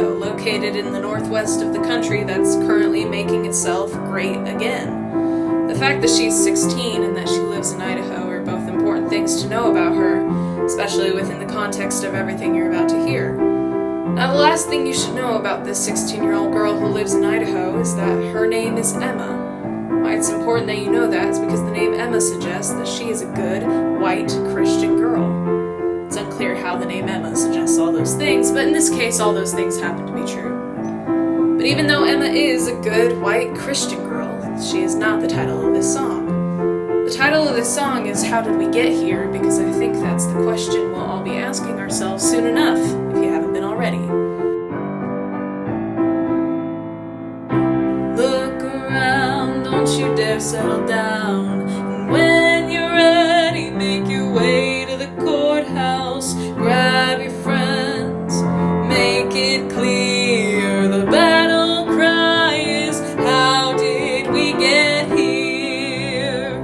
Idaho, located in the northwest of the country that's currently making itself great again. The fact that she's 16 and that she lives in Idaho are both important things to know about her, especially within the context of everything you're about to hear. Now, the last thing you should know about this 16-year-old girl who lives in Idaho is that her name is Emma. Why it's important that you know that is because the name Emma suggests that she is a good, white, Christian girl. It's unclear how the name Emma suggests all those things, but in this case, all those things happen to be true. But even though Emma is a good, white, Christian girl, she is not the title of this song. The title of this song is How Did We Get Here? Because I think that's the question we'll all be asking ourselves soon enough, if you haven't been already. Look around, don't you dare settle down. And when you're ready, make your way to the courthouse. Grab your friends, make it clear. The battle cry is, how did we get here?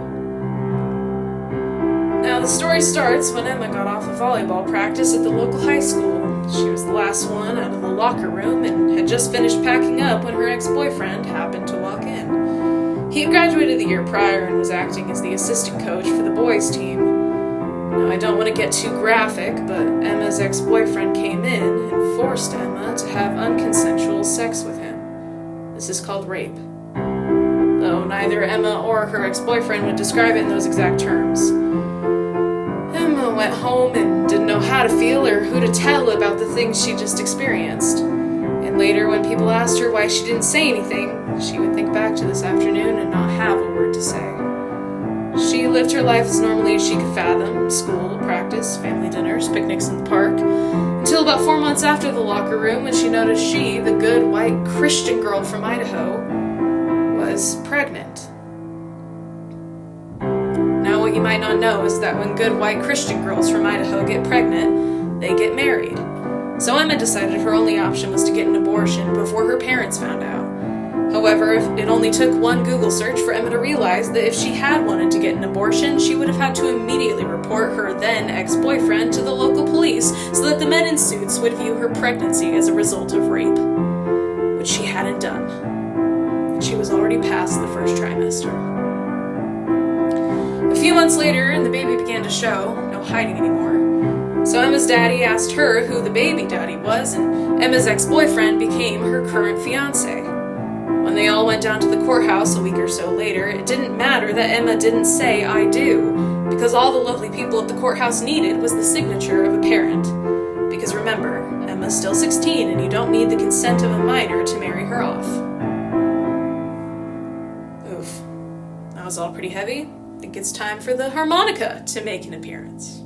Now the story starts when Emma got off of volleyball practice at the local high school. She was the last one out of the locker room and had just finished packing up when her ex-boyfriend happened to walk in. He had graduated the year prior and was acting as the assistant coach for the boys' team. Now, I don't want to get too graphic, but Emma's ex-boyfriend came in and forced Emma to have unconsensual sex with him. This is called rape. Though neither Emma or her ex-boyfriend would describe it in those exact terms. Emma went home and didn't know how to feel or who to tell about the things she just experienced. And later, when people asked her why she didn't say anything, she would think back to this afternoon and not have a word to say. She lived her life as normally as she could fathom: school, practice, family dinners, picnics in the park, until about 4 months after the locker room when she noticed she, the good, white, Christian girl from Idaho, was pregnant. Now, what you might not know is that when good, white, Christian girls from Idaho get pregnant, they get married. So Emma decided her only option was to get an abortion before her parents found out. However, it only took one Google search for Emma to realize that if she had wanted to get an abortion, she would have had to immediately report her then ex-boyfriend to the local police so that the men in suits would view her pregnancy as a result of rape, which she hadn't done. And she was already past the first trimester. A few months later, and the baby began to show, no hiding anymore. So Emma's daddy asked her who the baby daddy was, and Emma's ex-boyfriend became her current fiancé. When they all went down to the courthouse a week or so later, it didn't matter that Emma didn't say "I do," because all the lovely people at the courthouse needed was the signature of a parent. Because remember, Emma's still 16 and you don't need the consent of a minor to marry her off. Oof. That was all pretty heavy. I think it's time for the harmonica to make an appearance.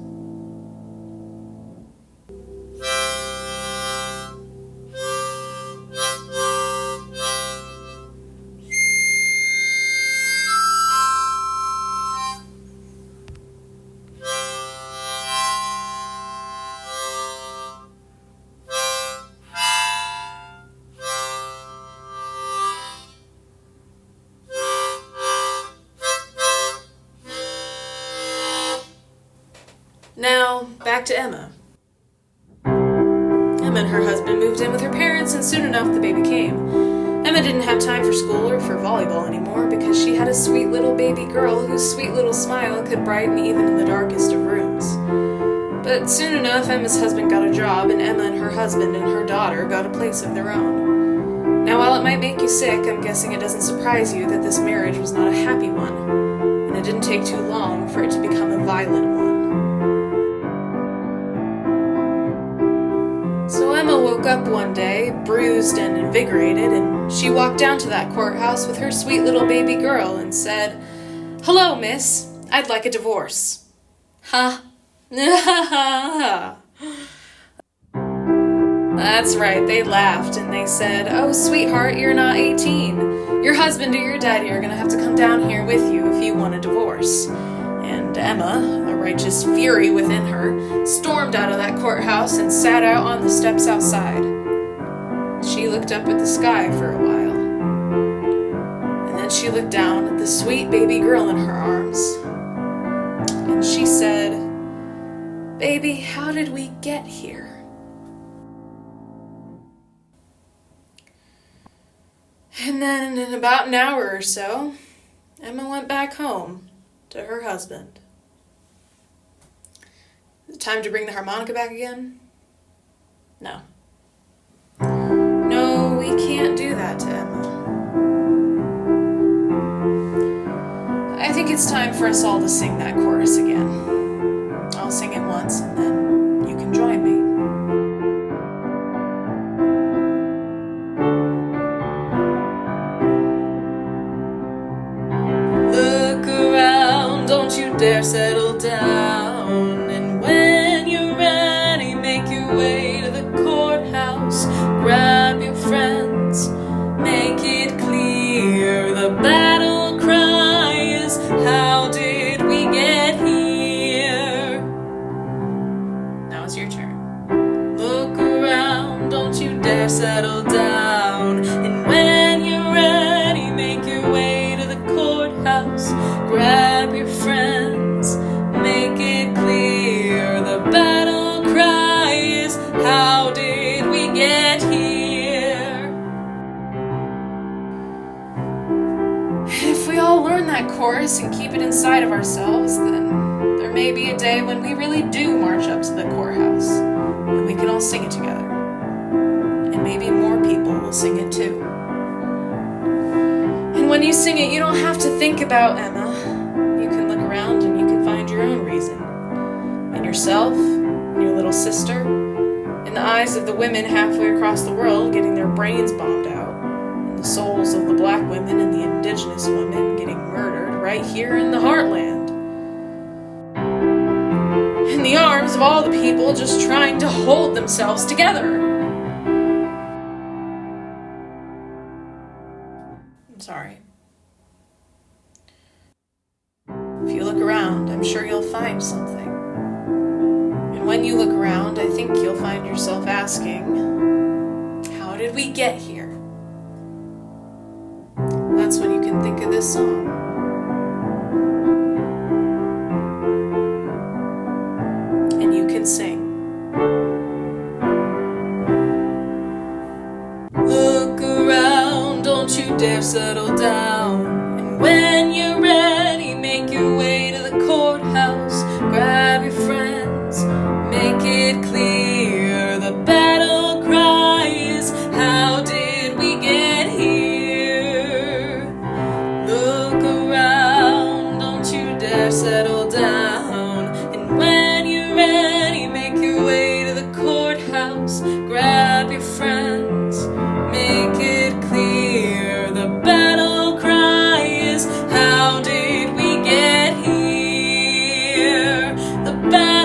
Now, back to Emma. Emma and her husband moved in with her parents, and soon enough the baby came. Emma didn't have time for school or for volleyball anymore because she had a sweet little baby girl whose sweet little smile could brighten even in the darkest of rooms. But soon enough, Emma's husband got a job, and Emma and her husband and her daughter got a place of their own. Now, while it might make you sick, I'm guessing it doesn't surprise you that this marriage was not a happy one, and it didn't take too long for it to become a violent one. So Emma woke up one day, bruised and invigorated, and she walked down to that courthouse with her sweet little baby girl and said, "Hello, miss. I'd like a divorce." Ha. That's right, they laughed and they said, "Oh, sweetheart, you're not 18. Your husband or your daddy are gonna have to come down here with you if you want a divorce." And Emma, a righteous fury within her, stormed out of that courthouse and sat out on the steps outside. She looked up at the sky for a while. And then she looked down at the sweet baby girl in her arms. And she said, "Baby, how did we get here?" And then in about an hour or so, Emma went back home to her husband. Is it time to bring the harmonica back again? No. No, we can't do that to Emma. I think it's time for us all to sing that chorus again. I'll sing it once and then you can join me. Look around, don't you dare settle down. And when you're ready, make your way to the courthouse. Grab your friends, make it clear. The battle cry is, how did we get here? Now it's your turn. Look around, don't you dare settle down. And when you're ready, make your way to the courthouse. Grab your friends, make it clear. The battle cry is, how did we get here? If we all learn that chorus and keep it inside of ourselves, then there may be a day when we really do march up to the courthouse and we can all sing it together. And maybe more people will sing it too. And when you sing it, you don't have to think about Emma. You can look around and you can find your own reason. In yourself, in your little sister, in the eyes of the women halfway across the world getting their brains bombed out, in the souls of the black women and the indigenous women getting murdered right here in the heartland. In the arms of all the people just trying to hold themselves together. I'm sorry. If you look around, I'm sure you'll find something. And when you look around, I think you'll find yourself asking, how did we get here? That's when you can think of this song. And you can sing. Look around, don't you dare settle down. And when you're ready, make your way to the courthouse. Grab your friends, make it clear. The battle cry is, how did we get here? Look around, don't you dare settle down. And when you're ready, make your way to the courthouse. Grab your friends, make it clear. The battle cry is, how did we get here? The battle